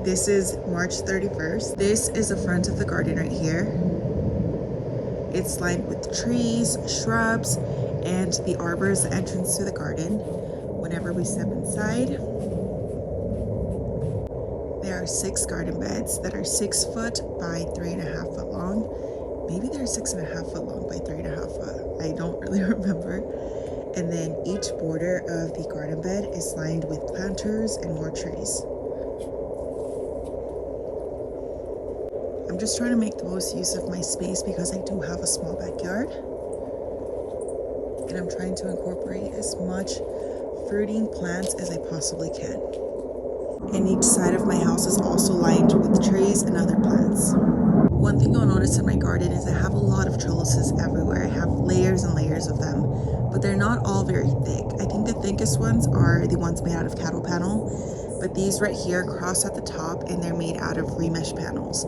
This is March 31st. This is the front of the garden right here. It's lined with trees, shrubs, and the arbor is the entrance to the garden. Whenever we step inside, there are 6 garden beds that are 6 foot by 3.5 foot long. Maybe they're 6.5 foot long by 3.5 foot. I don't really remember. And then each border of the garden bed is lined with planters and more trees. I'm just trying to make the most use of my space because I do have a small backyard. And I'm trying to incorporate as much fruiting plants as I possibly can. And each side of my house is also lined with trees and other plants. One thing you'll notice in my garden is I have a lot of trellises everywhere. I have layers and layers of them, but they're not all very thick. I think the thickest ones are the ones made out of cattle panel, but these right here cross at the top and they're made out of remesh panels.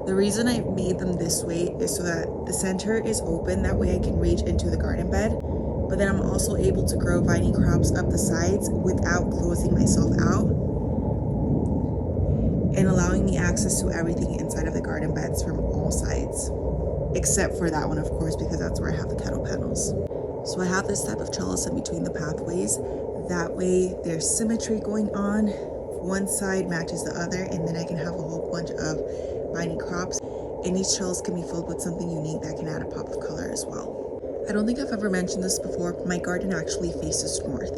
The reason I made them this way is so that the center is open, that way I can reach into the garden bed, but then I'm also able to grow viney crops up the sides without closing myself out and allowing me access to everything inside of the garden beds from all sides, except for that one, of course, because that's where I have the cattle panels. So I have this type of trellis in between the pathways. That way there's symmetry going on. One side matches the other, and then I can have a whole bunch of viney crops, and each trellis can be filled with something unique that can add a pop of color as well. I don't think I've ever mentioned this before, but my garden actually faces north.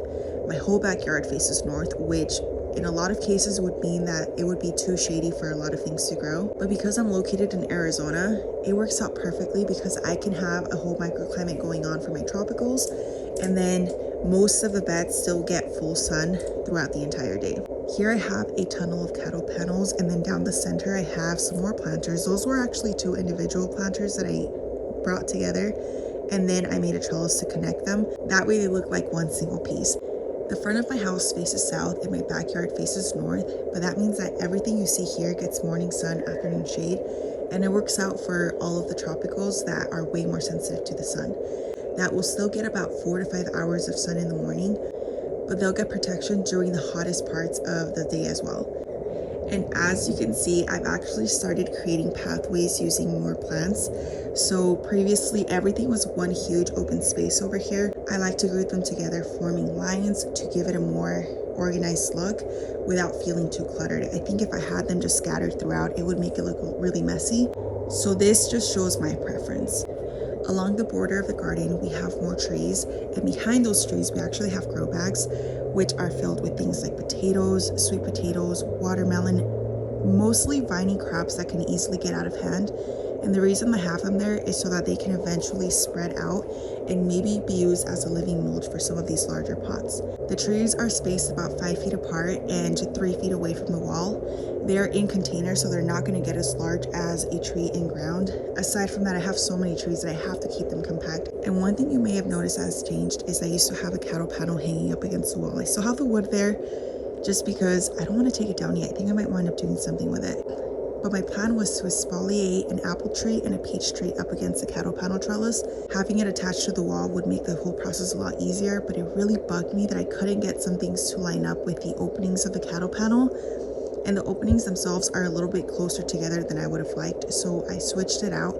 My whole backyard faces north, which in a lot of cases would mean that it would be too shady for a lot of things to grow. But because I'm located in Arizona, it works out perfectly because I can have a whole microclimate going on for my tropicals, and then most of the beds still get full sun throughout the entire day. Here I have a tunnel of cattle panels, and then down the center I have some more planters. Those were actually 2 individual planters that I brought together, and then I made a trellis to connect them. That way they look like one single piece. The front of my house faces south and my backyard faces north, but that means that everything you see here gets morning sun, afternoon shade, and it works out for all of the tropicals that are way more sensitive to the sun. That will still get about 4 to 5 hours of sun in the morning, but they'll get protection during the hottest parts of the day as well. And as you can see, I've actually started creating pathways using more plants. So previously everything was one huge open space over here. I like to group them together, forming lines to give it a more organized look without feeling too cluttered. I think if I had them just scattered throughout, it would make it look really messy. So this just shows my preference. Along the border of the garden, we have more trees, and behind those trees, we actually have grow bags, which are filled with things like potatoes, sweet potatoes, watermelon, mostly viney crops that can easily get out of hand. And the reason I have them there is so that they can eventually spread out and maybe be used as a living mulch for some of these larger pots. The trees are spaced about 5 feet apart and 3 feet away from the wall. They are in containers, so they're not going to get as large as a tree in ground. Aside from that, I have so many trees that I have to keep them compact. And one thing you may have noticed has changed is I used to have a cattle panel hanging up against the wall. I still have the wood there just because I don't want to take it down yet. I think I might wind up doing something with it. But my plan was to exfoliate an apple tree and a peach tree up against the cattle panel trellis. Having it attached to the wall would make the whole process a lot easier, but it really bugged me that I couldn't get some things to line up with the openings of the cattle panel. And the openings themselves are a little bit closer together than I would have liked, so I switched it out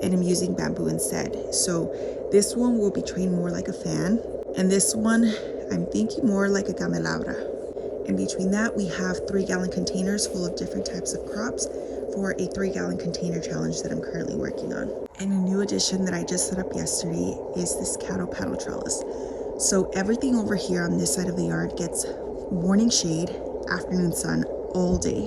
and I'm using bamboo instead. So this one will be trained more like a fan, and this one I'm thinking more like a candelabra. In between that, we have 3-gallon containers full of different types of crops for a 3-gallon container challenge that I'm currently working on. And a new addition that I just set up yesterday is this cattle panel trellis. So everything over here on this side of the yard gets morning shade, afternoon sun all day,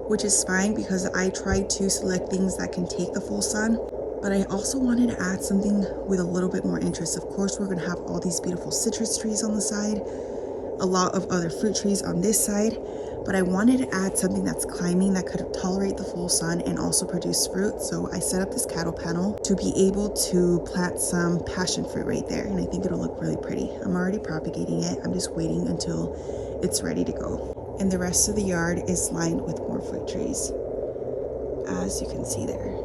which is fine because I try to select things that can take the full sun. But I also wanted to add something with a little bit more interest. Of course, we're going to have all these beautiful citrus trees on the side, a lot of other fruit trees on this side, but I wanted to add something that's climbing that could tolerate the full sun and also produce fruit. So I set up this cattle panel to be able to plant some passion fruit right there, and I think it'll look really pretty. I'm already propagating it. I'm just waiting until it's ready to go. And the rest of the yard is lined with more fruit trees, as you can see there.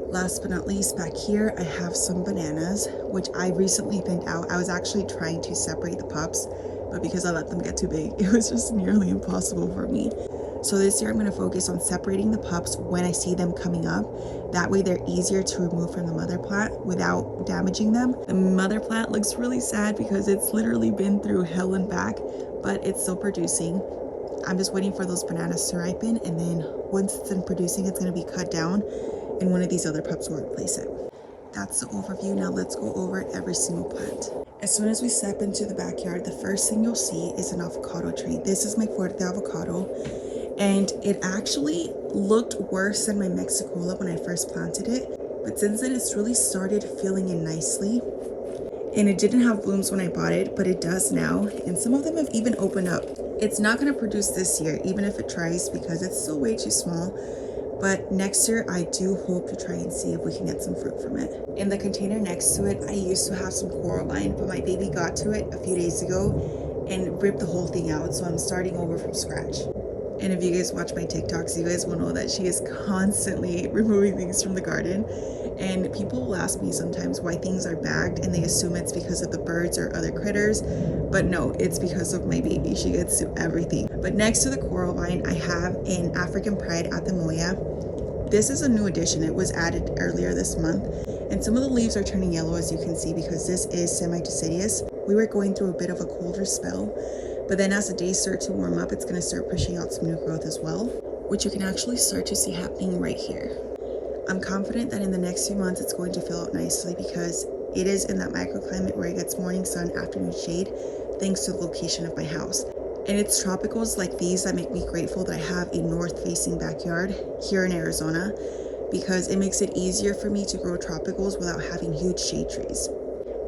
Last but not least, back here I have some bananas, which I recently thinned out. I was actually trying to separate the pups, but because I let them get too big, it was just nearly impossible for me. So this year I'm going to focus on separating the pups when I see them coming up. That way they're easier to remove from the mother plant without damaging them. The mother plant looks really sad because it's literally been through hell and back, but it's still producing. I'm just waiting for those bananas to ripen, and then once it's done producing, it's going to be cut down and one of these other pups will replace it. That's the overview. Now let's go over every single plant. As soon as we step into the backyard, the first thing you'll see is an avocado tree. This is my Fuerte avocado, and it actually looked worse than my Mexicola when I first planted it, but since then it's really started filling in nicely. And it didn't have blooms when I bought it, but it does now, and some of them have even opened up. It's not going to produce this year, even if it tries, because it's still way too small. But next year, I do hope to try and see if we can get some fruit from it. In the container next to it, I used to have some coral vine, but my baby got to it a few days ago and ripped the whole thing out. So I'm starting over from scratch. And if you guys watch my TikToks, you guys will know that she is constantly removing things from the garden. And people will ask me sometimes why things are bagged, and they assume it's because of the birds or other critters. But no, it's because of my baby. She gets to everything. But next to the coral vine, I have an African Pride Atemoya. This is a new addition. It was added earlier this month, and some of the leaves are turning yellow, as you can see, because this is semi-deciduous. We were going through a bit of a colder spell, but then as the days start to warm up, it's going to start pushing out some new growth as well, which you can actually start to see happening right here. I'm confident that in the next few months it's going to fill out nicely because it is in that microclimate where it gets morning sun, afternoon shade, thanks to the location of my house. And it's tropicals like these that make me grateful that I have a north-facing backyard here in Arizona, because it makes it easier for me to grow tropicals without having huge shade trees.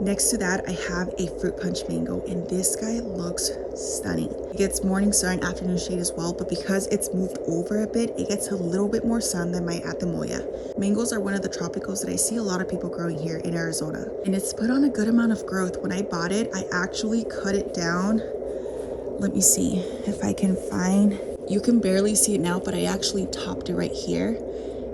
Next to that, I have a fruit punch mango, and this guy looks stunning. It gets morning sun, afternoon shade as well, but because it's moved over a bit, it gets a little bit more sun than my Atemoya. Mangoes are one of the tropicals that I see a lot of people growing here in Arizona, and it's put on a good amount of growth. When I bought it, I actually cut it down. Let me see if I can find, you can barely see it now, but I actually topped it right here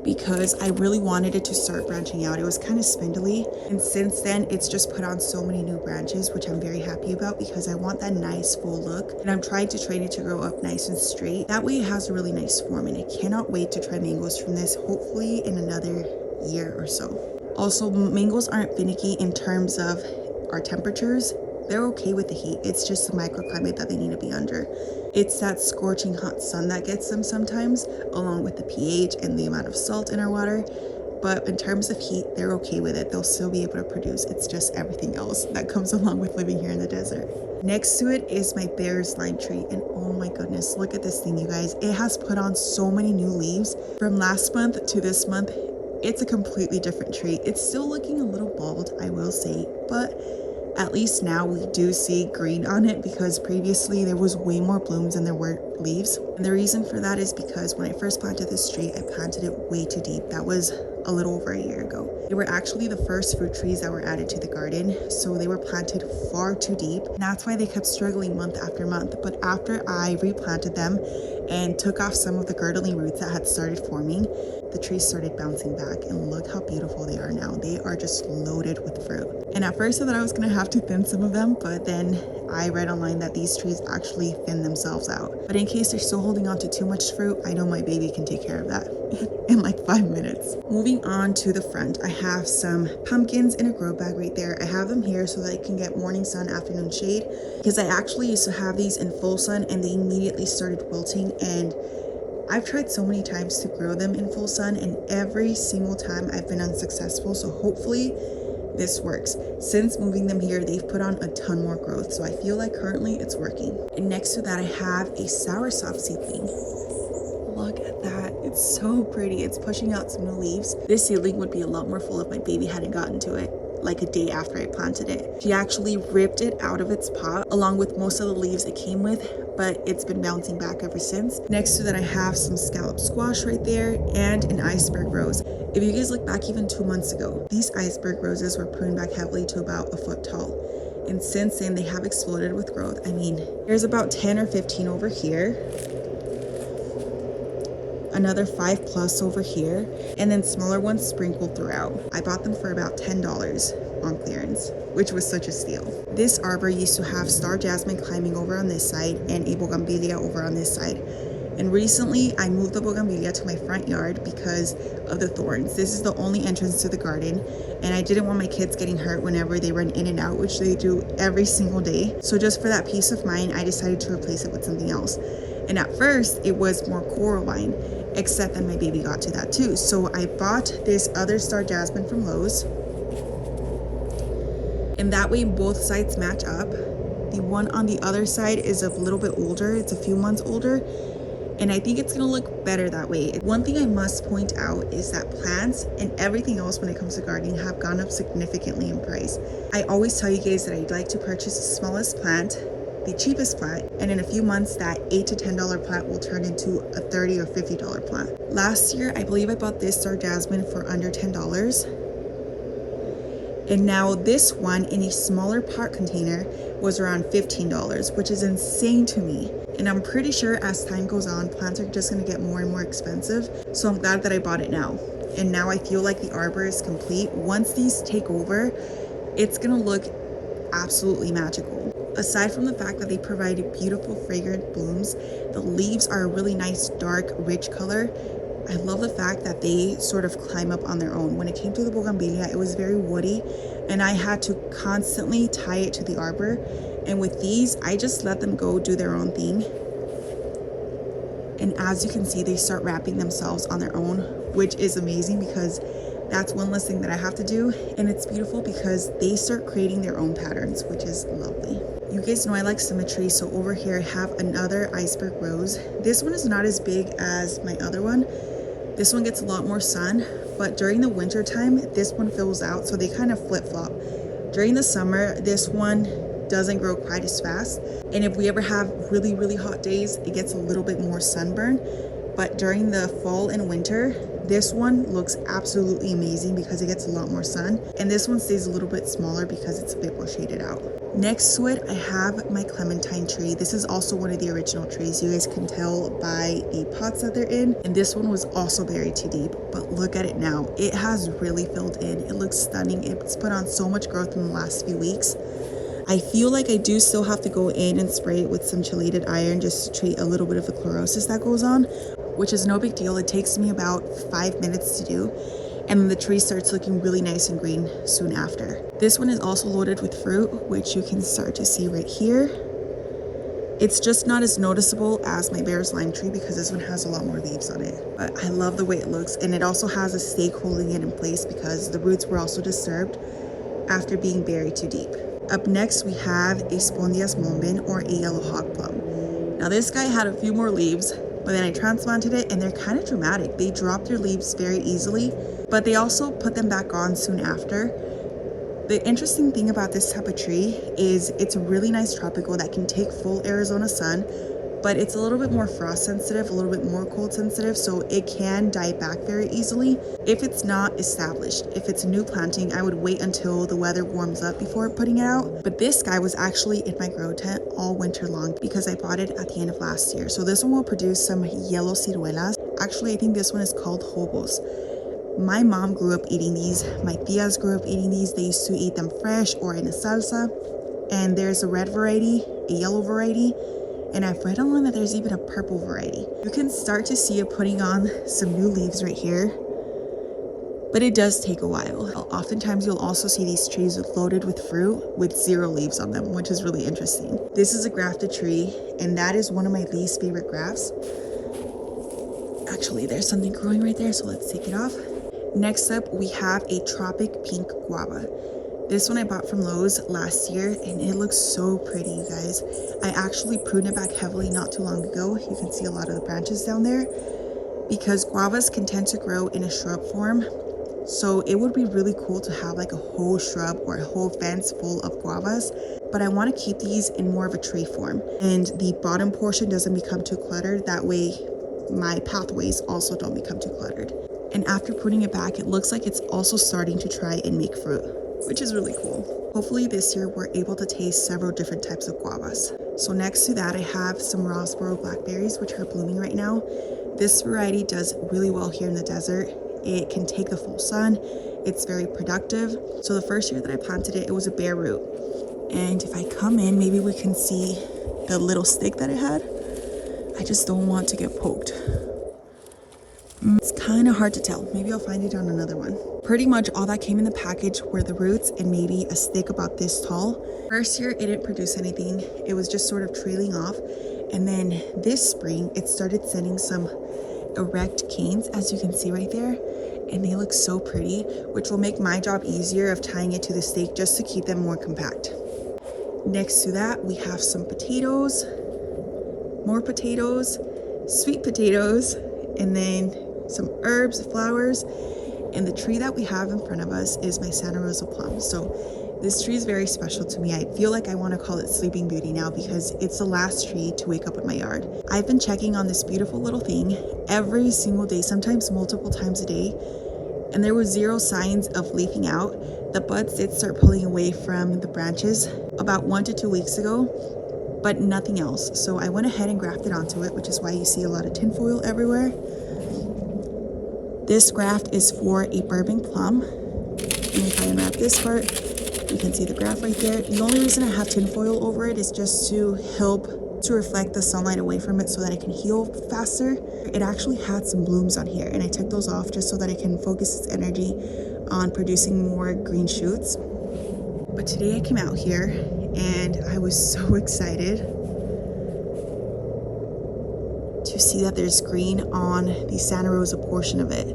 because I really wanted it to start branching out. It was kind of spindly, and since then it's just put on so many new branches, which I'm very happy about because I want that nice full look, and I'm trying to train it to grow up nice and straight. That way it has a really nice form, and I cannot wait to try mangoes from this, hopefully in another year or so. Also, mangoes aren't finicky in terms of our temperatures. They're okay with the heat. It's just the microclimate that they need to be under. It's that scorching hot sun that gets them sometimes, along with the pH and the amount of salt in our water. But in terms of heat, they're okay with it. They'll still be able to produce. It's just everything else that comes along with living here in the desert. Next to it is my bear's lime tree. And oh my goodness, look at this thing, you guys. It has put on so many new leaves. From last month to this month, it's a completely different tree. It's still looking a little bald, I will say, but at least now we do see green on it, because previously there was way more blooms than there were leaves. And the reason for that is because when I first planted this tree, I planted it way too deep. That was a little over a year ago. They were actually the first fruit trees that were added to the garden, so they were planted far too deep. And that's why they kept struggling month after month. But after I replanted them and took off some of the girdling roots that had started forming, the trees started bouncing back, and look how beautiful they are now. They are just loaded with fruit. And at first I thought I was gonna have to thin some of them, but then I read online that these trees actually thin themselves out. But in case they're still holding on to too much fruit, I know my baby can take care of that in like 5 minutes. Moving on to the front, I have some pumpkins in a grow bag right there. I have them here so that I can get morning sun, afternoon shade, because I actually used to have these in full sun and they immediately started wilting, and I've tried so many times to grow them in full sun, and every single time I've been unsuccessful. So hopefully this works. Since moving them here, they've put on a ton more growth, so I feel like currently it's working. And next to that, I have a soursop seedling. Look at that, it's so pretty. It's pushing out some new leaves. This seedling would be a lot more full if my baby hadn't gotten to it like a day after I planted it. She actually ripped it out of its pot along with most of the leaves it came with, but it's been bouncing back ever since. Next to that, I have some scallop squash right there and an iceberg rose. If you guys look back even 2 months ago, these iceberg roses were pruned back heavily to about a foot tall. And since then, they have exploded with growth. I mean, there's about 10 or 15 over here, another 5+ over here, and then smaller ones sprinkled throughout. I bought them for about $10 on clearance, which was such a steal. This arbor used to have star jasmine climbing over on this side and a bougainvillea over on this side. And recently I moved the bougainvillea to my front yard because of the thorns. This is the only entrance to the garden, and I didn't want my kids getting hurt whenever they run in and out, which they do every single day. So just for that peace of mind, I decided to replace it with something else. And at first it was more coral vine, except that my baby got to that too. So I bought this other star jasmine from Lowe's, and that way both sides match up. The one on the other side is a little bit older, it's a few months older, and I think it's gonna look better that way. One thing I must point out is that plants and everything else when it comes to gardening have gone up significantly in price. I always tell you guys that I'd like to purchase the smallest plant, the cheapest plant, and in a few months that $8 to $10 plant will turn into a $30 or $50 plant. Last year, I believe I bought this star jasmine for under $10. And now this one in a smaller pot container was around $15, which is insane to me. And I'm pretty sure as time goes on, plants are just gonna get more and more expensive. So I'm glad that I bought it now. And now I feel like the arbor is complete. Once these take over, it's gonna look absolutely magical. Aside from the fact that they provide beautiful fragrant blooms, the leaves are a really nice, dark, rich color. I love the fact that they sort of climb up on their own. When it came to the bougainvillea, it was very woody, and I had to constantly tie it to the arbor. And with these, I just let them go do their own thing. And as you can see, they start wrapping themselves on their own, which is amazing because that's one less thing that I have to do. And it's beautiful because they start creating their own patterns, which is lovely. You guys know I like symmetry, so over here I have another Iceberg rose. This one is not as big as my other one. This one gets a lot more sun, but during the winter time, this one fills out, so they kind of flip-flop. During the summer, this one doesn't grow quite as fast. And if we ever have really, really hot days, it gets a little bit more sunburn. But during the fall and winter, this one looks absolutely amazing because it gets a lot more sun. And this one stays a little bit smaller because it's a bit more shaded out. Next to it, I have my clementine tree. This is also one of the original trees. You guys can tell by the pots that they're in. And this one was also buried too deep, but look at it now. It has really filled in. It looks stunning. It's put on so much growth in the last few weeks. I feel like I do still have to go in and spray it with some chelated iron just to treat a little bit of the chlorosis that goes on, which is no big deal. It takes me about 5 minutes to do. And then the tree starts looking really nice and green soon after. This one is also loaded with fruit, which you can start to see right here. It's just not as noticeable as my Bear's lime tree because this one has a lot more leaves on it. But I love the way it looks, and it also has a stake holding it in place because the roots were also disturbed after being buried too deep. Up next, we have a Spondias mombin, or a yellow hog plum. Now this guy had a few more leaves, but then I transplanted it and they're kind of dramatic. They drop their leaves very easily, but they also put them back on soon after. The interesting thing about this type of tree is it's a really nice tropical that can take full Arizona sun, but it's a little bit more frost sensitive, a little bit more cold sensitive, so it can die back very easily if it's not established. If it's a new planting, I would wait until the weather warms up before putting it out. But this guy was actually in my grow tent all winter long because I bought it at the end of last year. So this one will produce some yellow ciruelas. Actually, I think this one is called hobos. My mom grew up eating these. My tias grew up eating these. They used to eat them fresh or in a salsa. And there's a red variety, a yellow variety, and I've read online that there's even a purple variety. You can start to see it putting on some new leaves right here, but it does take a while. Oftentimes you'll also see these trees loaded with fruit with 0 leaves on them, which is really interesting. This is a grafted tree, and that is one of my least favorite grafts. Actually, there's something growing right there, so let's take it off. Next up, we have a tropic pink guava. This one I bought from Lowe's last year, and it looks so pretty, you guys. I actually pruned it back heavily not too long ago. You can see a lot of the branches down there because guavas can tend to grow in a shrub form. So it would be really cool to have like a whole shrub or a whole fence full of guavas, but I want to keep these in more of a tree form. And the bottom portion doesn't become too cluttered. That way my pathways also don't become too cluttered. And after putting it back, it looks like it's also starting to try and make fruit, which is really cool. Hopefully this year we're able to taste several different types of guavas. So next to that, I have some Rosboro blackberries, which are blooming right now. This variety does really well here in the desert. It can take the full sun. It's very productive. So the first year that I planted it, it was a bare root. And if I come in, maybe we can see the little stick that it had. I just don't want to get poked. It's kind of hard to tell. Maybe I'll find it on another one. Pretty much all that came in the package were the roots and maybe a stick about this tall. First year, it didn't produce anything. It was just sort of trailing off. And then this spring, it started sending some erect canes, as you can see right there. And they look so pretty, which will make my job easier of tying it to the stake just to keep them more compact. Next to that, we have some potatoes, more potatoes, sweet potatoes, and then some herbs, flowers, and the tree that we have in front of us is my Santa Rosa Plum. So this tree is very special to me. I feel like I want to call it Sleeping Beauty now because it's the last tree to wake up in my yard. I've been checking on this beautiful little thing every single day, sometimes multiple times a day, and there was zero signs of leafing out. The buds did start pulling away from the branches about 1 to 2 weeks ago, but nothing else. So I went ahead and grafted onto it, which is why you see a lot of tinfoil everywhere. This graft is for a Bourbon plum. And if I unwrap this part, you can see the graft right there. The only reason I have tinfoil over it is just to help to reflect the sunlight away from it so that it can heal faster. It actually had some blooms on here and I took those off just so that it can focus its energy on producing more green shoots. But today I came out here and I was so excited to see that there's green on the Santa Rosa portion of it.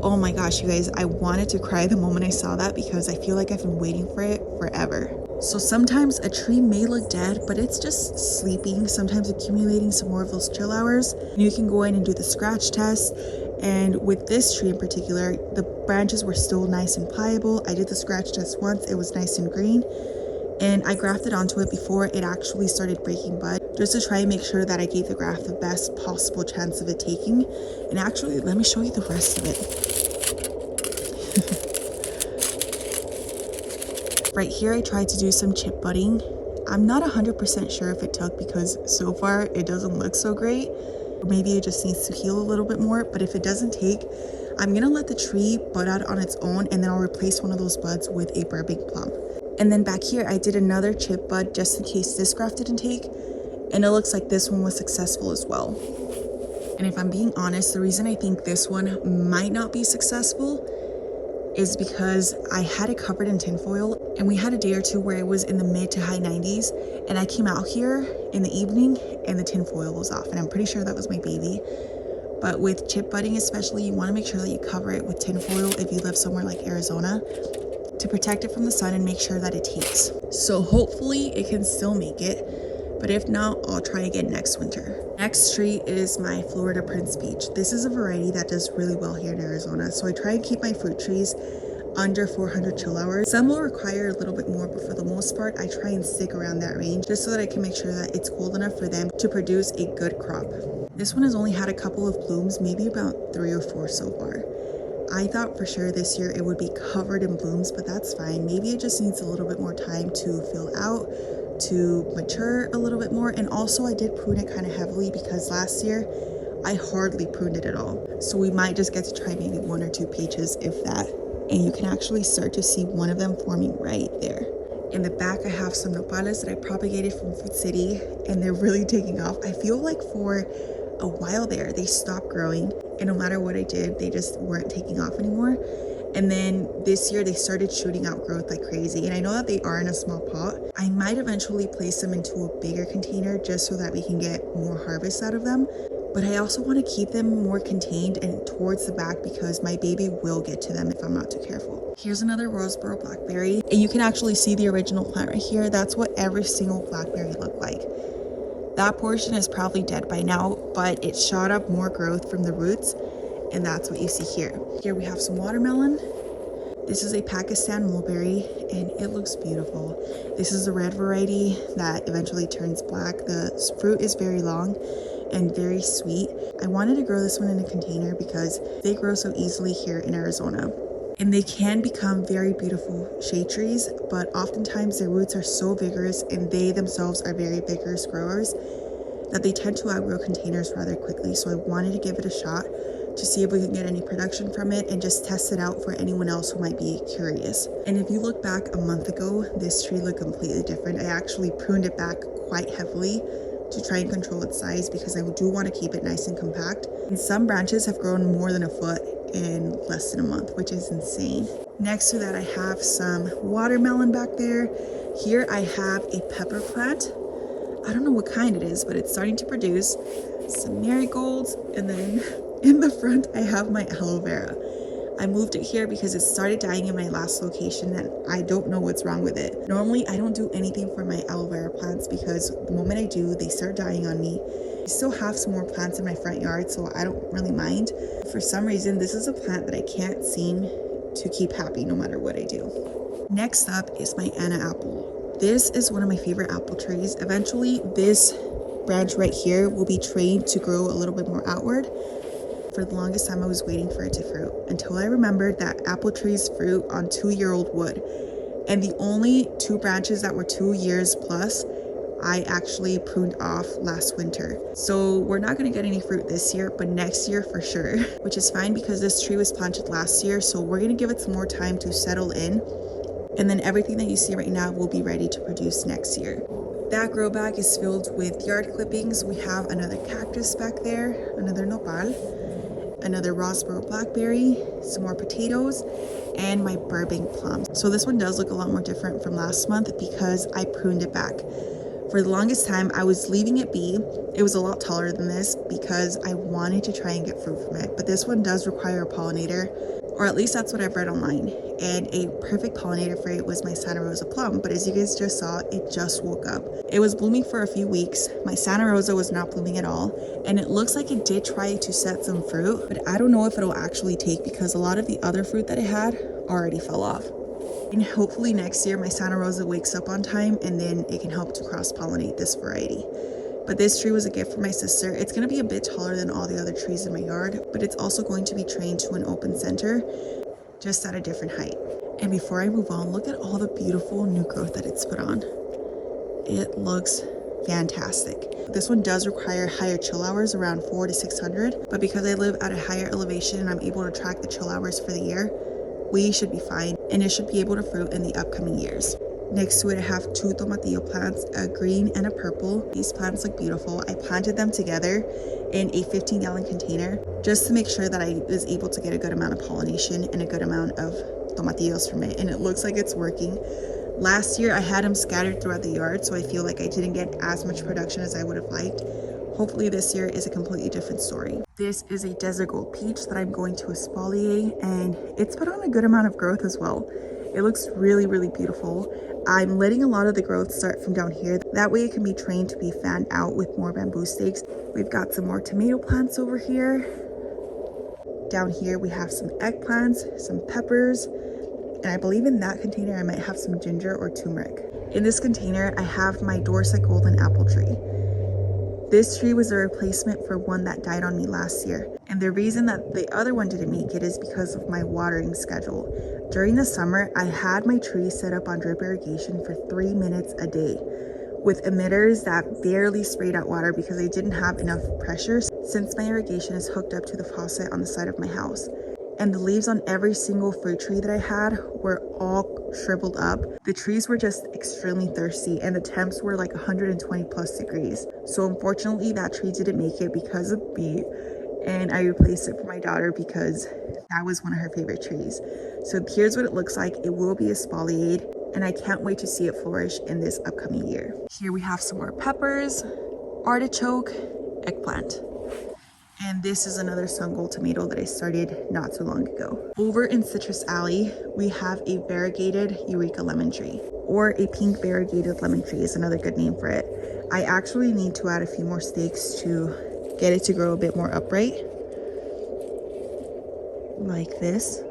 Oh my gosh, you guys, I wanted to cry the moment I saw that because I feel like I've been waiting for it forever. So sometimes a tree may look dead, but it's just sleeping, sometimes accumulating some more of those chill hours. You can go in and do the scratch test. And with this tree in particular, the branches were still nice and pliable. I did the scratch test once, it was nice and green. And I grafted onto it before it actually started breaking bud, just to try and make sure that I gave the graft the best possible chance of it taking. And actually, let me show you the rest of it. Right here, I tried to do some chip budding. I'm not 100% sure if it took because so far it doesn't look so great. Maybe it just needs to heal a little bit more, but if it doesn't take, I'm gonna let the tree bud out on its own and then I'll replace one of those buds with a Burbank plum. And then back here, I did another chip bud just in case this graft didn't take, and it looks like this one was successful as well. And if I'm being honest, the reason I think this one might not be successful is because I had it covered in tinfoil and we had a day or two where it was in the mid to high 90s and I came out here in the evening and the tinfoil was off and I'm pretty sure that was my baby. But with chip budding especially, you want to make sure that you cover it with tinfoil if you live somewhere like Arizona to protect it from the sun and make sure that it takes. So hopefully it can still make it, but if not, I'll try again next winter. Next tree is my Florida Prince Peach. This is a variety that does really well here in Arizona, so I try and keep my fruit trees under 400 chill hours. Some will require a little bit more, but for the most part, I try and stick around that range just so that I can make sure that it's cold enough for them to produce a good crop. This one has only had a couple of blooms, maybe about 3 or 4 so far. I thought for sure this year it would be covered in blooms, but that's fine. Maybe it just needs a little bit more time to fill out, to mature a little bit more. And also I did prune it kind of heavily because last year I hardly pruned it at all. So we might just get to try maybe 1 or 2 peaches, if that. And you can actually start to see one of them forming right there. In the back, I have some nopales that I propagated from Food City and they're really taking off. I feel like for a while there, they stopped growing and no matter what I did, they just weren't taking off anymore. And then this year they started shooting out growth like crazy. And I know that they are in a small pot. I might eventually place them into a bigger container just so that we can get more harvest out of them. But I also want to keep them more contained and towards the back because my baby will get to them if I'm not too careful. Here's another Roseboro blackberry. And you can actually see the original plant right here. That's what every single blackberry looked like. That portion is probably dead by now, but it shot up more growth from the roots. And that's what you see here. Here we have some watermelon. This is a Pakistan mulberry and it looks beautiful. This is a red variety that eventually turns black. The fruit is very long and very sweet. I wanted to grow this one in a container because they grow so easily here in Arizona. And they can become very beautiful shade trees, but oftentimes their roots are so vigorous and they themselves are very vigorous growers that they tend to outgrow containers rather quickly. So I wanted to give it a shot to see if we can get any production from it and just test it out for anyone else who might be curious. And if you look back a month ago, this tree looked completely different. I actually pruned it back quite heavily to try and control its size because I do want to keep it nice and compact. And some branches have grown more than a foot in less than a month, which is insane. Next to that, I have some watermelon back there. Here I have a pepper plant. I don't know what kind it is, but it's starting to produce some marigolds. And then in the front, I have my aloe vera. I moved it here because it started dying in my last location and I don't know what's wrong with it. Normally, I don't do anything for my aloe vera plants because the moment I do, they start dying on me. I still have some more plants in my front yard, so I don't really mind. For some reason, this is a plant that I can't seem to keep happy no matter what I do. Next up is my Anna apple. This is one of my favorite apple trees. Eventually, this branch right here will be trained to grow a little bit more outward. For the longest time, I was waiting for it to fruit until I remembered that apple trees fruit on 2-year-old wood. And the only 2 branches that were 2 years plus, I actually pruned off last winter. So we're not going to get any fruit this year, but next year for sure, which is fine because this tree was planted last year. So we're going to give it some more time to settle in. And then everything that you see right now will be ready to produce next year. That grow bag is filled with yard clippings. We have another cactus back there, another nopal, another Rosboro blackberry, some more potatoes, and my Burbank plum. So this one does look a lot more different from last month because I pruned it back. For the longest time, I was leaving it be. It was a lot taller than this because I wanted to try and get fruit from it. But this one does require a pollinator, or at least that's what I've read online. And a perfect pollinator for it was my Rosa Plum. But as you guys just saw, it just woke up. It was blooming for a few weeks. My Santa Rosa was not blooming at all. And it looks like it did try to set some fruit, but I don't know if it'll actually take because a lot of the other fruit that it had already fell off. And hopefully next year my Santa Rosa wakes up on time and then it can help to cross-pollinate this variety. But this tree was a gift for my sister. It's going to be a bit taller than all the other trees in my yard, but it's also going to be trained to an open center, just at a different height. And before I move on, look at all the beautiful new growth that it's put on. It looks fantastic. This one does require higher chill hours, around 400 to 600, but because I live at a higher elevation and I'm able to track the chill hours for the year, we should be fine and it should be able to fruit in the upcoming years. Next to it, I have 2 tomatillo plants, a green and a purple. These plants look beautiful. I planted them together in a 15-gallon container just to make sure that I was able to get a good amount of pollination and a good amount of tomatillos from it, and it looks like it's working. Last year, I had them scattered throughout the yard, so I feel like I didn't get as much production as I would have liked. Hopefully this year is a completely different story. This is a desert gold peach that I'm going to exfoliate, and it's put on a good amount of growth as well. It looks really, really beautiful. I'm letting a lot of the growth start from down here. That way it can be trained to be fanned out with more bamboo stakes. We've got some more tomato plants over here. Down here we have some eggplants, some peppers, and I believe in that container I might have some ginger or turmeric. In this container I have my Dorset Golden Apple tree. This tree was a replacement for one that died on me last year. And the reason that the other one didn't make it is because of my watering schedule. During the summer, I had my tree set up on drip irrigation for 3 minutes a day with emitters that barely sprayed out water because I didn't have enough pressure since my irrigation is hooked up to the faucet on the side of my house. And the leaves on every single fruit tree that I had were all shriveled up. The trees were just extremely thirsty and the temps were like 120 plus degrees. So unfortunately that tree didn't make it because of me, and I replaced it for my daughter because that was one of her favorite trees. So here's what it looks like. It will be exfoliated and I can't wait to see it flourish in this upcoming year. Here we have some more peppers, artichoke, eggplant. And this is another sun gold tomato that I started not too long ago. Over in Citrus Alley, we have a variegated Eureka lemon tree, or a pink variegated lemon tree is another good name for it. I actually need to add a few more stakes to get it to grow a bit more upright, like this,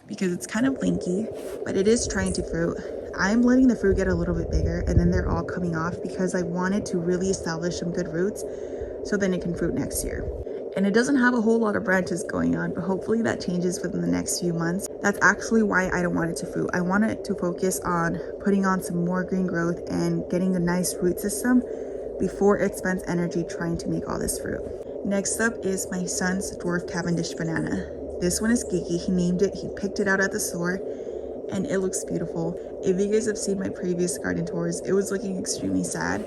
because it's kind of linky, but it is trying to fruit. I'm letting the fruit get a little bit bigger and then they're all coming off because I wanted to really establish some good roots so then it can fruit next year. And it doesn't have a whole lot of branches going on, but hopefully that changes within the next few months. That's actually why I don't want it to fruit. I want it to focus on putting on some more green growth and getting a nice root system before it spends energy trying to make all this fruit. Next up is my son's dwarf Cavendish banana. This one is geeky. He named it, he picked it out at the store, and it looks beautiful. If you guys have seen my previous garden tours, it was looking extremely sad.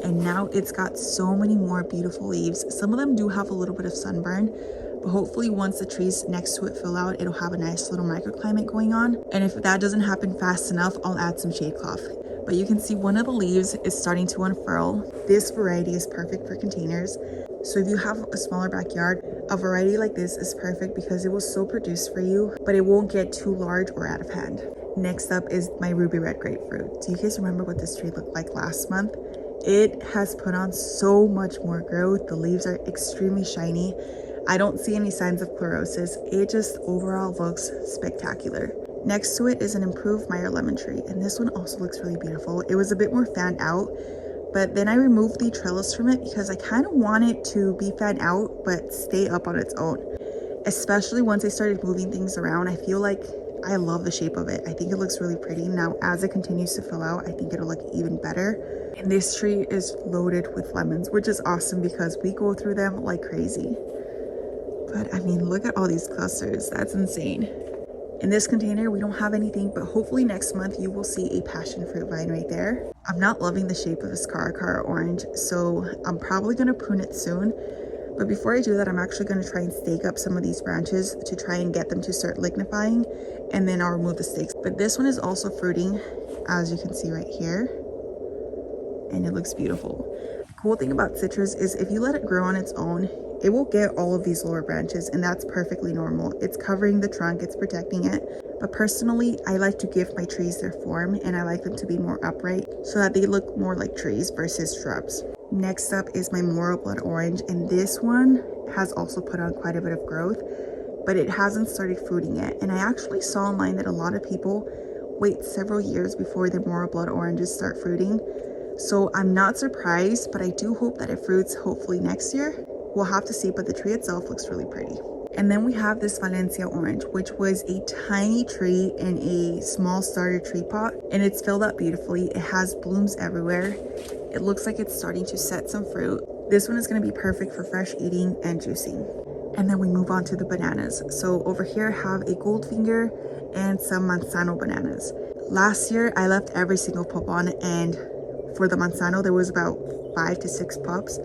and now it's got so many more beautiful leaves. Some of them do have a little bit of sunburn, but hopefully once the trees next to it fill out, it'll have a nice little microclimate going on. And if that doesn't happen fast enough, I'll add some shade cloth. But you can see one of the leaves is starting to unfurl. This variety is perfect for containers. So if you have a smaller backyard, a variety like this is perfect because it will still produce for you, but it won't get too large or out of hand. Next up is my ruby red grapefruit. Do you guys remember what this tree looked like last month? It has put on so much more growth. The leaves are extremely shiny. I don't see any signs of chlorosis. It just overall looks spectacular. Next to it is an improved Meyer lemon tree, and this one also looks really beautiful. It was a bit more fanned out, but then I removed the trellis from it because I kind of want it to be fanned out but stay up on its own. Especially once I started moving things around, I feel like I love the shape of it. I think it looks really pretty. Now as it continues to fill out, I think it'll look even better. And this tree is loaded with lemons, which is awesome because we go through them like crazy. But I mean, look at all these clusters. That's insane. In this container, we don't have anything, but hopefully next month you will see a passion fruit vine right there. I'm not loving the shape of this Cara orange, so I'm probably going to prune it soon. But before I do that, I'm actually going to try and stake up some of these branches to try and get them to start lignifying, and then I'll remove the stakes. But this one is also fruiting, as you can see right here, and it looks beautiful. The cool thing about citrus is if you let it grow on its own, it will get all of these lower branches, and that's perfectly normal. It's covering the trunk, it's protecting it. But personally, I like to give my trees their form, and I like them to be more upright so that they look more like trees versus shrubs. Next up is my Morrow Blood Orange, and this one has also put on quite a bit of growth, but it hasn't started fruiting yet. And I actually saw online that a lot of people wait several years before their Morrow Blood Oranges start fruiting. So I'm not surprised, but I do hope that it fruits hopefully next year. We'll have to see, but the tree itself looks really pretty. And then we have this Valencia orange, which was a tiny tree in a small starter tree pot, and it's filled up beautifully. It has blooms everywhere. It looks like it's starting to set some fruit. This one is going to be perfect for fresh eating and juicing. And then we move on to the bananas. So over here I have a Goldfinger and some Manzano bananas. Last year I left every single pup on, and for the Manzano there was about 5 to 6 pups.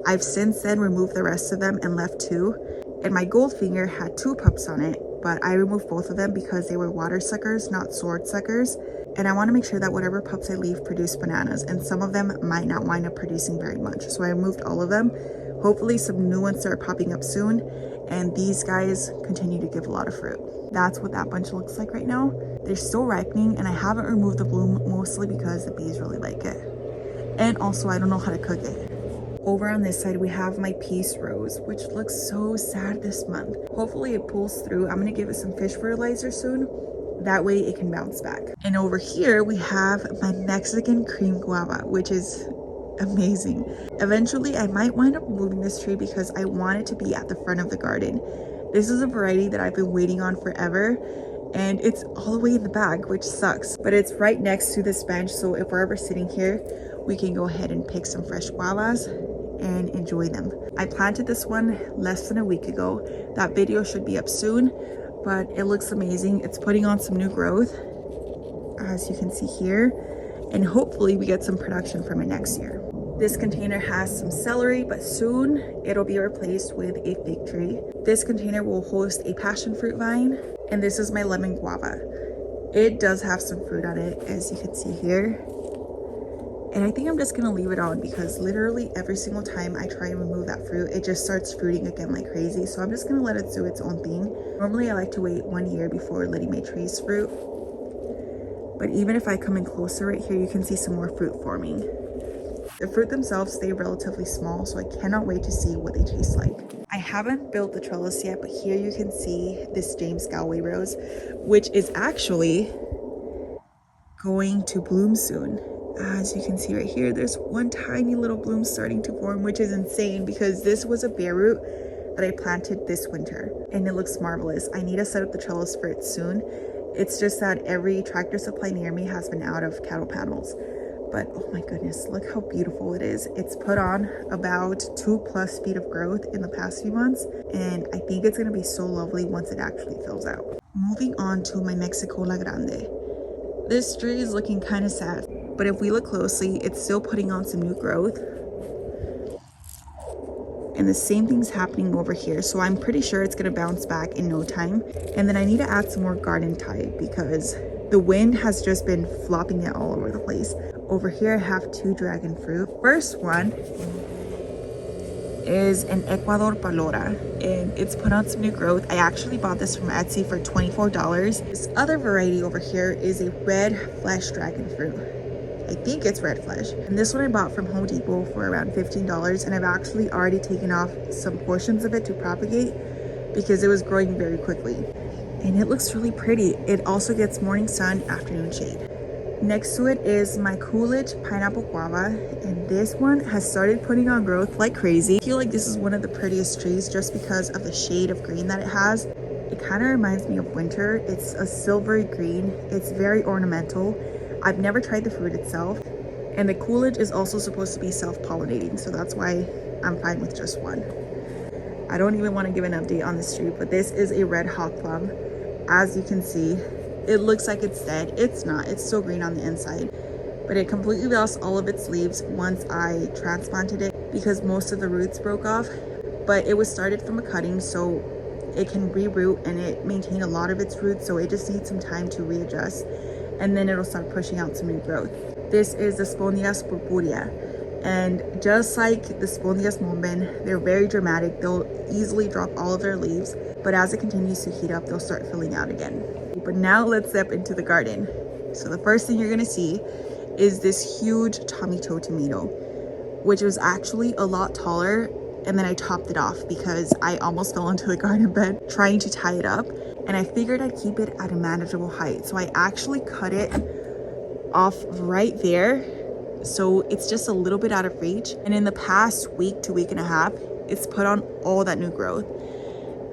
I've since then removed the rest of them and left 2. And my Goldfinger had 2 pups on it, but I removed both of them because they were water suckers, not sword suckers. And I want to make sure that whatever pups I leave produce bananas, and some of them might not wind up producing very much. So I removed all of them. Hopefully some new ones start popping up soon, and these guys continue to give a lot of fruit. That's what that bunch looks like right now. They're still ripening, and I haven't removed the bloom mostly because the bees really like it. And also I don't know how to cook it. Over on this side, we have my Peace Rose, which looks so sad this month. Hopefully it pulls through. I'm gonna give it some fish fertilizer soon. That way it can bounce back. And over here, we have my Mexican Cream Guava, which is amazing. Eventually, I might wind up moving this tree because I want it to be at the front of the garden. This is a variety that I've been waiting on forever, and it's all the way in the back, which sucks. But it's right next to this bench, so if we're ever sitting here, we can go ahead and pick some fresh guavas and enjoy them. I planted this one less than a week ago. That video should be up soon, but it looks amazing. It's putting on some new growth, as you can see here, and hopefully we get some production from it next year. This container has some celery, but soon it'll be replaced with a fig tree. This container will host a passion fruit vine, and this is my lemon guava. It does have some fruit on it, as you can see here. And I think I'm just gonna leave it on because literally every single time I try and remove that fruit, it just starts fruiting again like crazy. So I'm just gonna let it do its own thing. Normally I like to wait 1 year before letting my trees fruit. But even if I come in closer right here, you can see some more fruit forming. The fruit themselves stay relatively small, so I cannot wait to see what they taste like. I haven't built the trellis yet, but here you can see this James Galway Rose, which is actually going to bloom soon. As you can see right here, there's one tiny little bloom starting to form, which is insane because this was a bare root that I planted this winter, and it looks marvelous. I need to set up the trellis for it soon. It's just that every Tractor Supply near me has been out of cattle panels. But oh my goodness, look how beautiful it is. It's put on about 2+ feet of growth in the past few months, and I think it's gonna be so lovely once it actually fills out. Moving on to my Mexico La Grande. This tree is looking kind of sad, but if we look closely, it's still putting on some new growth. And the same thing's happening over here, so I'm pretty sure it's gonna bounce back in no time. And then I need to add some more garden tide because the wind has just been flopping it all over the place. Over here I have 2 dragon fruit. First one is an Ecuador Palora, and it's put on some new growth. I actually bought this from Etsy for $24. This other variety over here is a red flesh dragon fruit. I think it's red flesh. And this one I bought from Home Depot for around $15, and I've actually already taken off some portions of it to propagate because it was growing very quickly. And it looks really pretty. It also gets morning sun, afternoon shade. Next to it is my Coolidge Pineapple Guava, and this one has started putting on growth like crazy. I feel like this is one of the prettiest trees just because of the shade of green that it has. It kind of reminds me of winter. It's a silvery green. It's very ornamental. I've never tried the fruit itself, and the Coolidge is also supposed to be self-pollinating, so that's why I'm fine with just one. I don't even want to give an update on this tree, but this is a red Hog Plum. As you can see, it looks like it's dead. It's not. It's still green on the inside, but it completely lost all of its leaves once I transplanted it because most of the roots broke off. But it was started from a cutting, so it can reroot, and it maintained a lot of its roots, so it just needs some time to readjust, and then it'll start pushing out some new growth. This is the Sponias purpurea, and just like the Sponias momben, they're very dramatic. They'll easily drop all of their leaves, but as it continues to heat up, they'll start filling out again. But now let's step into the garden. So the first thing you're gonna see is this huge tomato tomato, which was actually a lot taller, and then I topped it off because I almost fell into the garden bed trying to tie it up, and I figured I'd keep it at a manageable height. So I actually cut it off right there, so it's just a little bit out of reach. And in the past week to week and a half, it's put on all that new growth.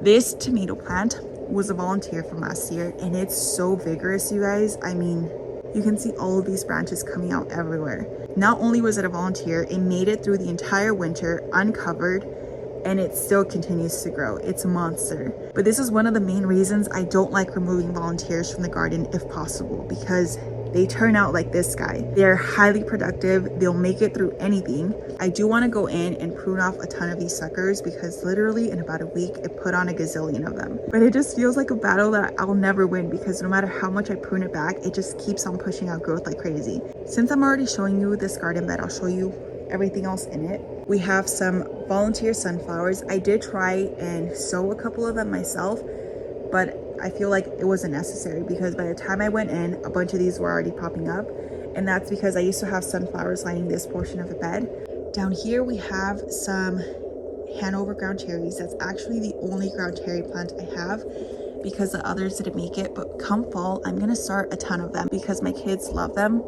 This tomato plant was a volunteer from last year, and it's so vigorous, you guys. I mean, you can see all of these branches coming out everywhere. Not only was it a volunteer, it made it through the entire winter uncovered, and it still continues to grow. It's a monster. But this is one of the main reasons I don't like removing volunteers from the garden if possible, because they turn out like this guy. They're highly productive. They'll make it through anything. I do want to go in and prune off a ton of these suckers because literally in about a week, it put on a gazillion of them. But it just feels like a battle that I'll never win because no matter how much I prune it back, it just keeps on pushing out growth like crazy. Since I'm already showing you this garden bed, I'll show you everything else in it. We have some volunteer sunflowers. I did try and sow a couple of them myself, but I feel like it wasn't necessary because by the time I went in, a bunch of these were already popping up, and that's because I used to have sunflowers lining this portion of the bed. Down here we have some Hanover ground cherries. That's actually the only ground cherry plant I have because the others didn't make it, but come fall, I'm gonna start a ton of them because my kids love them.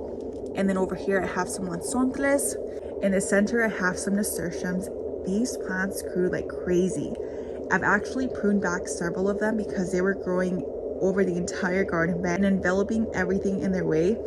And then over here I have some lanzontles. In the center I have some nasturtiums. These plants grew like crazy. I've actually pruned back several of them because they were growing over the entire garden bed and enveloping everything in their way,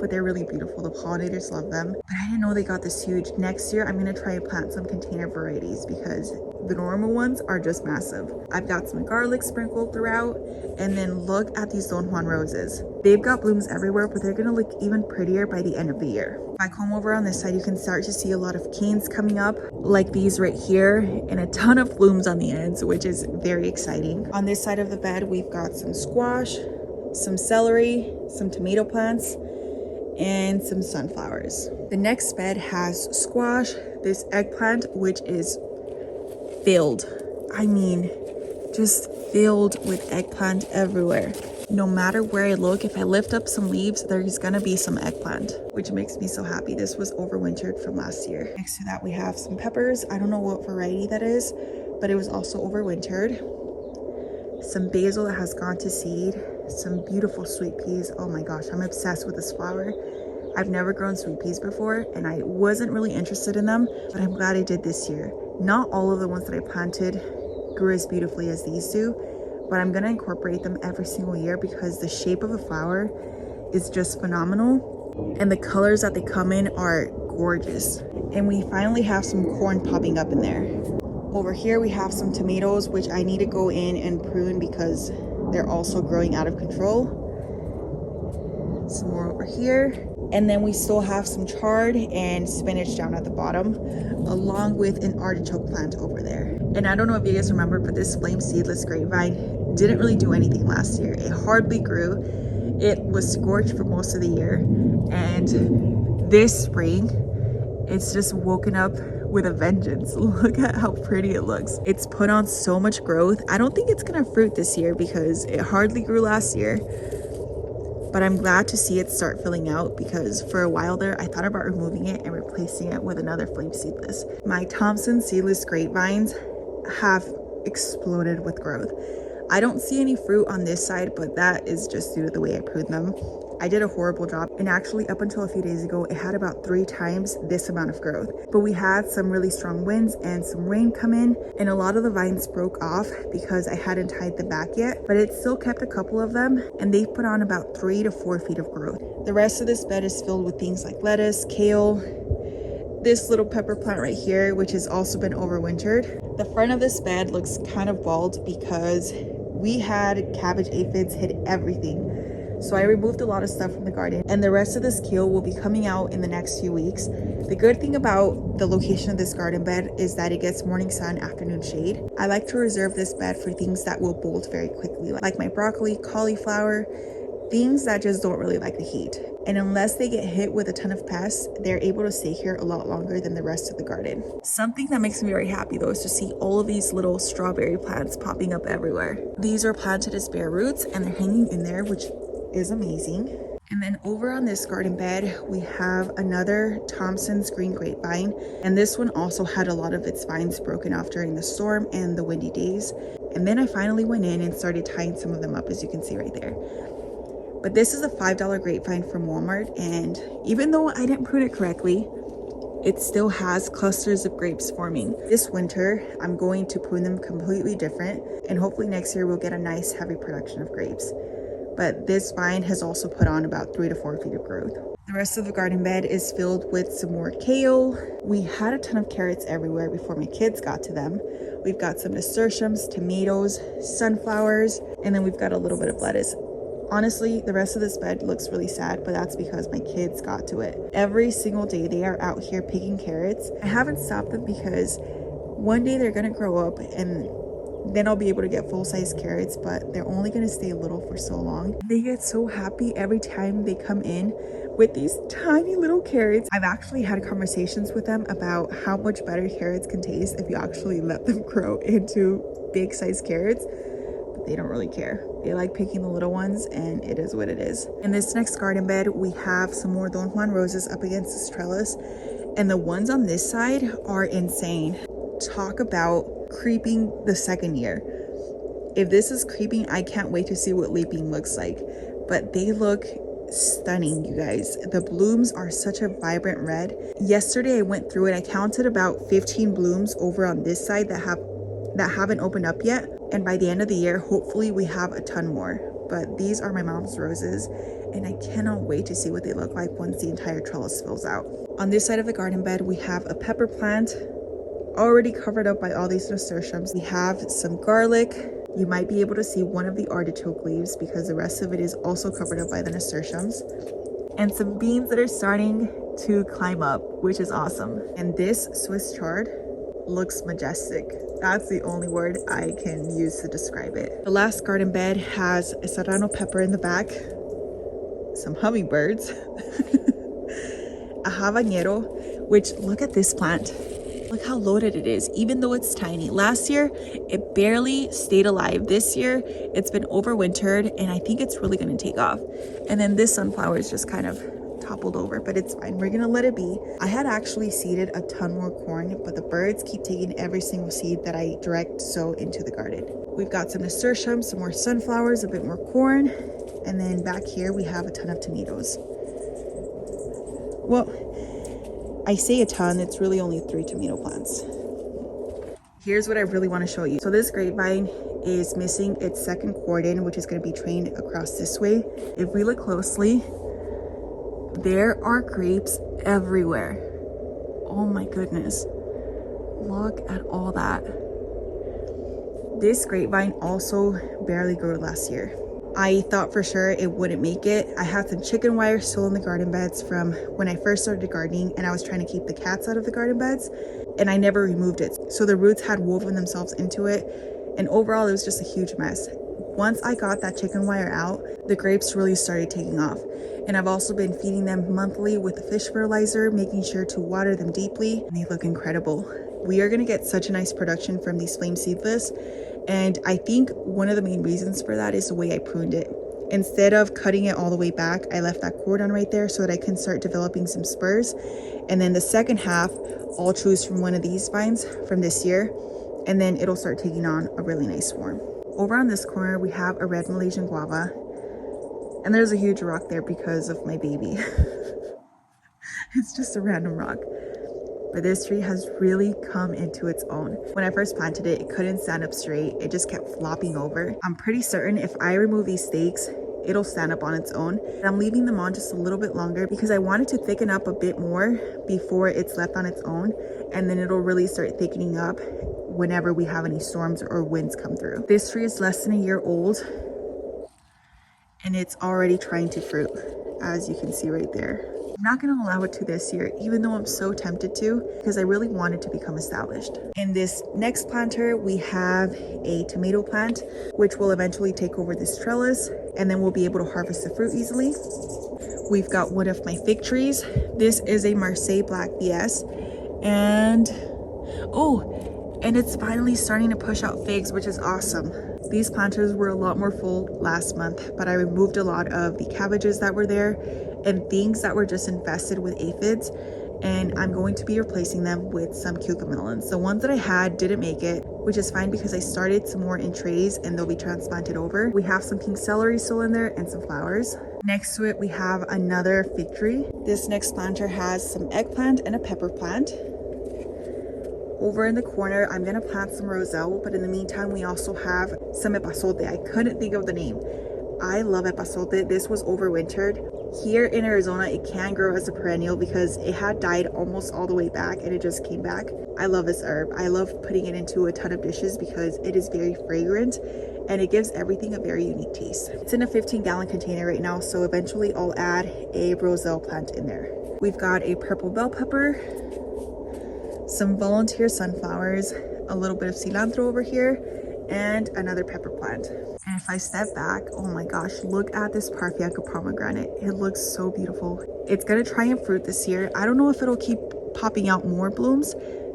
but they're really beautiful. The pollinators love them, but I didn't know they got this huge. Next year, I'm gonna try and plant some container varieties because the normal ones are just massive. I've got some garlic sprinkled throughout, and then look at these Don Juan roses. They've got blooms everywhere, but they're gonna look even prettier by the end of the year. If I come over on this side, you can start to see a lot of canes coming up like these right here, and a ton of blooms on the ends, which is very exciting. On this side of the bed, we've got some squash, some celery, some tomato plants, and some sunflowers. The next bed has squash, this eggplant, which is filled. I mean, just filled with eggplant everywhere. No matter where I look, if I lift up some leaves, there's gonna be some eggplant, which makes me so happy. This was overwintered from last year. Next to that, we have some peppers. I don't know what variety that is, but it was also overwintered. Some basil that has gone to seed. Some beautiful sweet peas. Oh my gosh, I'm obsessed with this flower. I've never grown sweet peas before, and I wasn't really interested in them, but I'm glad I did this year. Not all of the ones that I planted grew as beautifully as these do, but I'm gonna incorporate them every single year because the shape of the flower is just phenomenal, and the colors that they come in are gorgeous. And we finally have some corn popping up in there. Over here we have some tomatoes, which I need to go in and prune because they're also growing out of control. Some more over here. And then we still have some chard and spinach down at the bottom, along with an artichoke plant over there. And I don't know if you guys remember, but this flame seedless grapevine didn't really do anything last year. It hardly grew. It was scorched for most of the year. And this spring, it's just woken up with a vengeance. Look at how pretty it looks. It's put on so much growth. I don't think it's gonna fruit this year because it hardly grew last year. But I'm glad to see it start filling out, because for a while there, I thought about removing it and replacing it with another flame seedless. My Thompson seedless grapevines have exploded with growth. I don't see any fruit on this side, but that is just due to the way I pruned them. I did a horrible job, and actually up until a few days ago, it had about 3 times this amount of growth. But we had some really strong winds and some rain come in, and a lot of the vines broke off because I hadn't tied them back yet, but it still kept a couple of them, and they've put on about 3 to 4 feet of growth. The rest of this bed is filled with things like lettuce, kale, this little pepper plant right here, which has also been overwintered. The front of this bed looks kind of bald because we had cabbage aphids hit everything. So I removed a lot of stuff from the garden, and the rest of this kale will be coming out in the next few weeks. The good thing about the location of this garden bed is that it gets morning sun, afternoon shade. I like to reserve this bed for things that will bolt very quickly, like my broccoli, cauliflower, things that just don't really like the heat. And unless they get hit with a ton of pests, they're able to stay here a lot longer than the rest of the garden. Something that makes me very happy though is to see all of these little strawberry plants popping up everywhere. These are planted as bare roots and they're hanging in there, which is amazing. And then over on this garden bed, we have another Thompson's green grapevine. And this one also had a lot of its vines broken off during the storm and the windy days. And then I finally went in and started tying some of them up, as you can see right there. But this is a $5 grapevine from Walmart, and even though I didn't prune it correctly, it still has clusters of grapes forming. This winter, I'm going to prune them completely different, and hopefully next year we'll get a nice heavy production of grapes. But this vine has also put on about 3 to 4 feet of growth. The rest of the garden bed is filled with some more kale. We had a ton of carrots everywhere before my kids got to them. We've got some nasturtiums, tomatoes, sunflowers, and then we've got a little bit of lettuce. Honestly, the rest of this bed looks really sad, but that's because my kids got to it. Every single day they are out here picking carrots. I haven't stopped them because one day they're gonna grow up and then I'll be able to get full-size carrots, but they're only gonna stay little for so long. They get so happy every time they come in with these tiny little carrots. I've actually had conversations with them about how much better carrots can taste if you actually let them grow into big-sized carrots. They don't really care. They like picking the little ones, and it is what it is. In this next garden bed, we have some more Don Juan roses up against this trellis, and the ones on this side are insane. Talk about creeping the second year. If this is creeping, I can't wait to see what leaping looks like. But they look stunning, you guys. The blooms are such a vibrant red. Yesterday I went through it. I counted about 15 blooms over on this side that haven't opened up yet, and by the end of the year hopefully we have a ton more. But these are my mom's roses, and I cannot wait to see what they look like once the entire trellis fills out. On this side of the garden bed, we have a pepper plant already covered up by all these nasturtiums. We have some garlic. You might be able to see one of the artichoke leaves because the rest of it is also covered up by the nasturtiums, and some beans that are starting to climb up, which is awesome. And this Swiss chard looks majestic. That's the only word I can use to describe it. The last garden bed has a serrano pepper in the back, some hummingbirds, a habanero, which, look at this plant. Look how loaded it is, even though it's tiny. Last year, it barely stayed alive. This year, it's been overwintered, and I think it's really gonna take off. And then this sunflower is just kind of toppled over, but it's fine. We're gonna let it be. I had actually seeded a ton more corn, but the birds keep taking every single seed that I direct sow into the garden. We've got some nasturtiums, some more sunflowers, a bit more corn, and then back here we have a ton of tomatoes. Well, I say a ton, it's really only 3 tomato plants. Here's what I really want to show you. So this grapevine is missing its second cordon, which is going to be trained across this way. If we look closely, there are grapes everywhere. Oh my goodness. Look at all that. This grapevine also barely grew last year. I thought for sure it wouldn't make it. I had some chicken wire still in the garden beds from when I first started gardening, and I was trying to keep the cats out of the garden beds, and I never removed it. So the roots had woven themselves into it, and overall it was just a huge mess. Once I got that chicken wire out, the grapes really started taking off. And I've also been feeding them monthly with the fish fertilizer, making sure to water them deeply, and they look incredible. We are gonna get such a nice production from these flame seedless. And I think one of the main reasons for that is the way I pruned it. Instead of cutting it all the way back, I left that cordon right there so that I can start developing some spurs. And then the second half, I'll choose from one of these vines from this year, and then it'll start taking on a really nice form. Over on this corner, we have a red Malaysian guava. And there's a huge rock there because of my baby. It's just a random rock. But this tree has really come into its own. When I first planted it, it couldn't stand up straight. It just kept flopping over. I'm pretty certain if I remove these stakes, it'll stand up on its own. And I'm leaving them on just a little bit longer because I want it to thicken up a bit more before it's left on its own. And then it'll really start thickening up whenever we have any storms or winds come through. This tree is less than a year old, and it's already trying to fruit, as you can see right there. I'm not going to allow it to this year, even though I'm so tempted to, because I really want it to become established. In this next planter, we have a tomato plant, which will eventually take over this trellis, and then we'll be able to harvest the fruit easily. We've got one of my fig trees. This is a Marseille Black BS, and it's finally starting to push out figs, which is awesome. These planters were a lot more full last month, but I removed a lot of the cabbages that were there and things that were just infested with aphids, and I'm going to be replacing them with some cucamelons. The ones that I had didn't make it, which is fine because I started some more in trays and they'll be transplanted over. We have some pink celery still in there and some flowers. Next to it, we have another fig tree. This next planter has some eggplant and a pepper plant. Over in the corner, I'm gonna plant some roselle, but in the meantime, we also have some epazote. I couldn't think of the name. I love epazote. This was overwintered. Here in Arizona, it can grow as a perennial because it had died almost all the way back and it just came back. I love this herb. I love putting it into a ton of dishes because it is very fragrant and it gives everything a very unique taste. It's in a 15-gallon container right now, so eventually I'll add a roselle plant in there. We've got a purple bell pepper, some volunteer sunflowers, a little bit of cilantro over here, and another pepper plant. And if I step back, oh my gosh, look at this Parfianca pomegranate. It looks so beautiful. It's gonna try and fruit this year. I don't know if it'll keep popping out more blooms.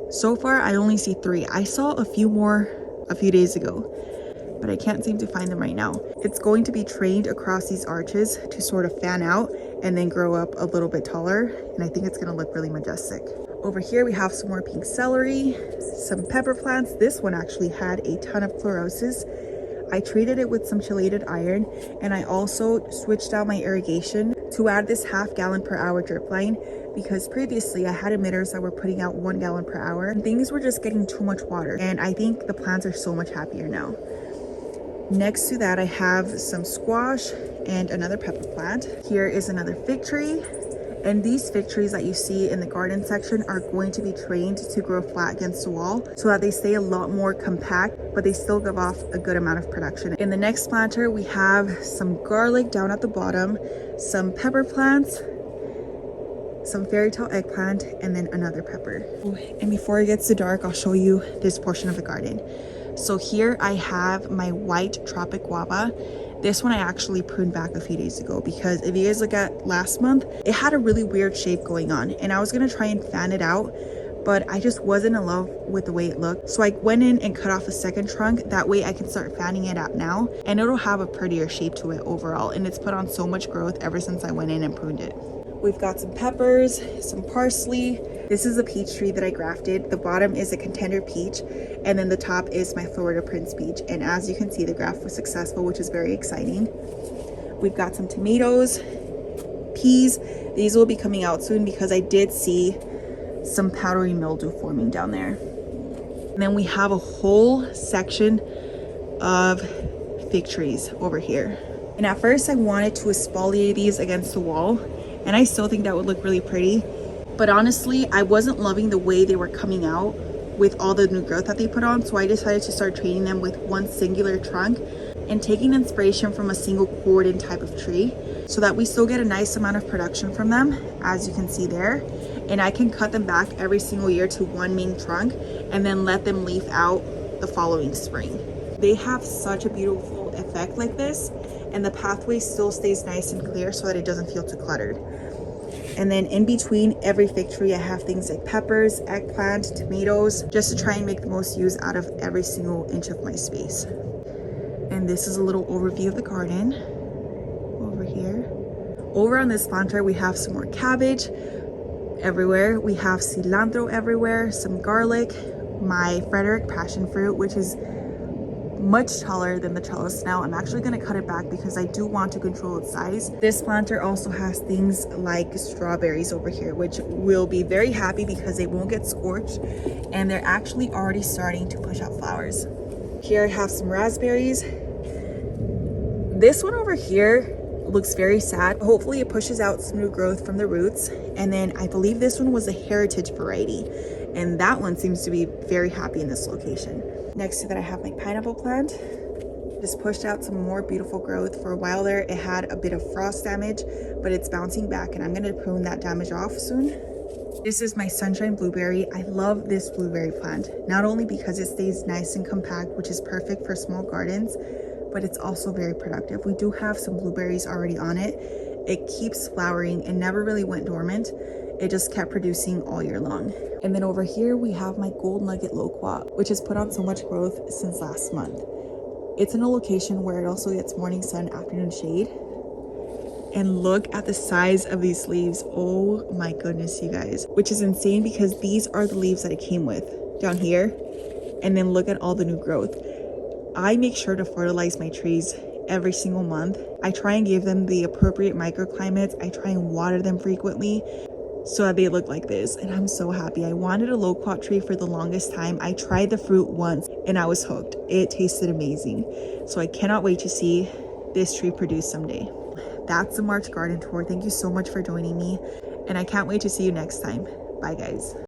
So far, I only see 3. I saw a few more a few days ago, but I can't seem to find them right now. It's going to be trained across these arches to sort of fan out and then grow up a little bit taller. And I think it's gonna look really majestic. Over here, we have some more pink celery, some pepper plants. This one actually had a ton of chlorosis. I treated it with some chelated iron, and I also switched out my irrigation to add this ½ gallon per hour drip line because previously I had emitters that were putting out 1 gallon per hour and things were just getting too much water, and I think the plants are so much happier now. Next to that, I have some squash and another pepper plant. Here is another fig tree. And these fig trees that you see in the garden section are going to be trained to grow flat against the wall so that they stay a lot more compact, but they still give off a good amount of production. In the next planter, we have some garlic down at the bottom, some pepper plants, some fairy tale eggplant, and then another pepper. And before it gets too dark, I'll show you this portion of the garden. So here I have my white tropic guava. This one I actually pruned back a few days ago because if you guys look at last month, it had a really weird shape going on and I was gonna try and fan it out, but I just wasn't in love with the way it looked. So I went in and cut off a second trunk. That way I can start fanning it out now and it'll have a prettier shape to it overall. And it's put on so much growth ever since I went in and pruned it. We've got some peppers, some parsley. This is a peach tree that I grafted. The bottom is a contender peach, and then the top is my Florida Prince peach. And as you can see, the graft was successful, which is very exciting. We've got some tomatoes, peas. These will be coming out soon because I did see some powdery mildew forming down there. And then we have a whole section of fig trees over here. And at first I wanted to exfoliate these against the wall, and I still think that would look really pretty. But honestly, I wasn't loving the way they were coming out with all the new growth that they put on, so I decided to start training them with one singular trunk and taking inspiration from a single cordon type of tree so that we still get a nice amount of production from them, as you can see there. And I can cut them back every single year to one main trunk and then let them leaf out the following spring. They have such a beautiful effect like this, and the pathway still stays nice and clear so that it doesn't feel too cluttered. And then in between every fig tree, I have things like peppers, eggplant, tomatoes, just to try and make the most use out of every single inch of my space. And this is a little overview of the garden over here. Over on this planter, we have some more cabbage everywhere. We have cilantro everywhere, some garlic, my Frederick passion fruit, which is much taller than the trellis now. I'm actually going to cut it back because I do want to control its size. This planter also has things like strawberries over here, which will be very happy because they won't get scorched, and they're actually already starting to push out flowers. Here I have some raspberries. This one over here looks very sad. Hopefully it pushes out some new growth from the roots. And then I believe this one was a heritage variety, and that one seems to be very happy in this location. Next to that, I have my pineapple plant. Just pushed out some more beautiful growth. For a while there, it had a bit of frost damage, but it's bouncing back, and I'm going to prune that damage off soon. This is my sunshine blueberry. I love this blueberry plant, not only because it stays nice and compact, which is perfect for small gardens, but it's also very productive. We do have some blueberries already on it. It keeps flowering and never really went dormant. It just kept producing all year long. And then over here, we have my gold nugget loquat, which has put on so much growth since last month. It's in a location where it also gets morning sun, afternoon shade. And look at the size of these leaves. Oh my goodness, you guys, which is insane because these are the leaves that it came with down here. And then look at all the new growth. I make sure to fertilize my trees every single month. I try and give them the appropriate microclimates. I try and water them frequently so that they look like this, and I'm so happy. I wanted a loquat tree for the longest time. I tried the fruit once and I was hooked. It tasted amazing. So I cannot wait to see this tree produce someday. That's the March garden tour. Thank you so much for joining me, and I can't wait to see you next time. Bye guys.